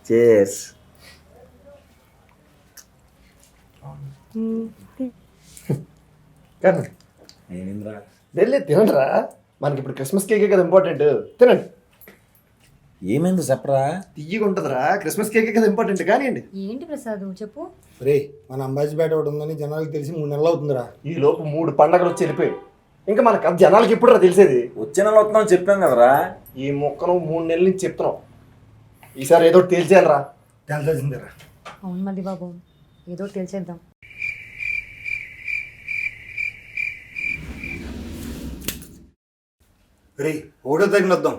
Chairs. కానీ ఏమింద్రా? వెళ్ళి తినండిరా, మనకి ఇప్పుడు క్రిస్మస్ కేకే కదా ఇంపార్టెంట్. తినండి. ఏమైంది చెప్పరా? తీయగా ఉంటుందిరా, క్రిస్మస్ కేకే కదా ఇంపార్టెంట్. కానివ్వండి. ఏంటి ప్రసాద్ చెప్పు. రే, మన అంబాజీపేట ఒకటి ఉందని జనాలకు తెలిసి 3 నెలలు అవుతుందిరా. ఈ లోపు 3 పండగలు వచ్చి వెళ్ళిపోయి ఇంకా మనకు జనాలకి ఎప్పుడు తెలిసేది? వచ్చే నెల వస్తున్నాం చెప్పాం కదరా. ఈ మొక్కను 3 నెలల నుంచి చెప్తున్నాం. ఈసారి ఏదో ఒకటి తేల్చేయాలరా. తెలిసిందిరా. అవును మళ్ళీ బాబు, ఏదో తెలిసేద్దాం. రే, 1వ తారీఖున వద్దాం,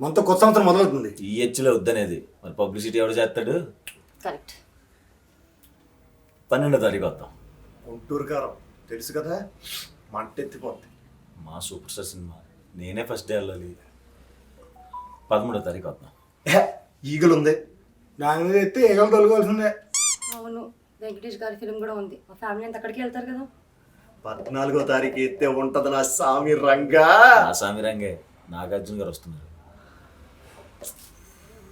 మనతో కొత్త సంవత్సరం మొదలవుతుంది. ఈ హెచ్లో వద్దనేది మరి పబ్లిసిటీ ఎవడు చేస్తాడు? కరెక్ట్. 12వ తారీఖు వద్దాం. గుంటూరు కారం తెలుసు కదా, మంట ఎత్తిపోద్ది. మా సూపర్ స్టార్ సినిమా, నేనే ఫస్ట్ డే వెళ్ళాలి. 13వ తారీఖు వద్దాం. ఈగలు ఉంది. దాని మీద ఎత్తే ఏగలు తొలగాల్సిందే. అవును, వెంకటేష్ గారి ఫిల్మ్ కూడా ఉంది. మా ఫ్యామిలీ అంతా అక్కడికి వెళ్తారు కదా. 14వ తారీఖు ఎత్తే ఉంటది నా సామి రంగా. ఆ సామి రంగే నాగార్జున గారు వస్తున్నారు.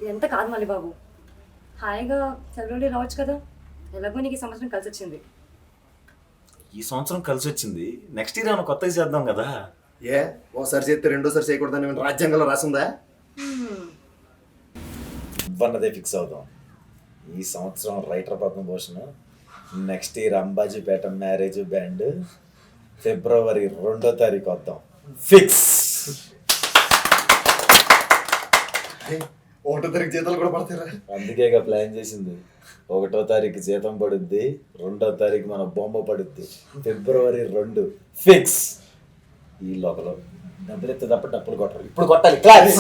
ఇదంతా కాదు మళ్ళీ బాబు, హాయిగా సెలవులు రావచ్చు కదా. ఎలాగో నీకు ఈ సంవత్సరం కలిసి వచ్చింది. ఈ సంవత్సరం కలిసి వచ్చింది, నెక్స్ట్ ఇయర్ ఏమైనా కొత్తగా చేద్దాం కదా. ఏ ఓసారి చేస్తే రెండోసారి చేయకూడదని ఏమైనా రాజ్యాంగంలో రాసిందా? అన్నదే ఫిక్స్ అవుదాం. ఈ సంవత్సరం Writer Padmabhushan, next year Ambajipeta marriage band, ఫిబ్రవరి 2వ తారీఖు వద్దాం. ఫిక్స్. 1వ తారీఖు జీతాలు కూడా పడతారా? అందుకే ప్లాన్ చేసింది. 1వ తారీఖు జీతం పడుద్ది, 2వ తారీఖు మన బొమ్మ పడుద్ది. ఫిబ్రవరి 2 ఫిక్స్. ఈ లోపల డబ్బులు ఎత్తే తప్ప డబ్బులు కొట్టాలి. ఇప్పుడు కొట్టాలి. క్లాస్.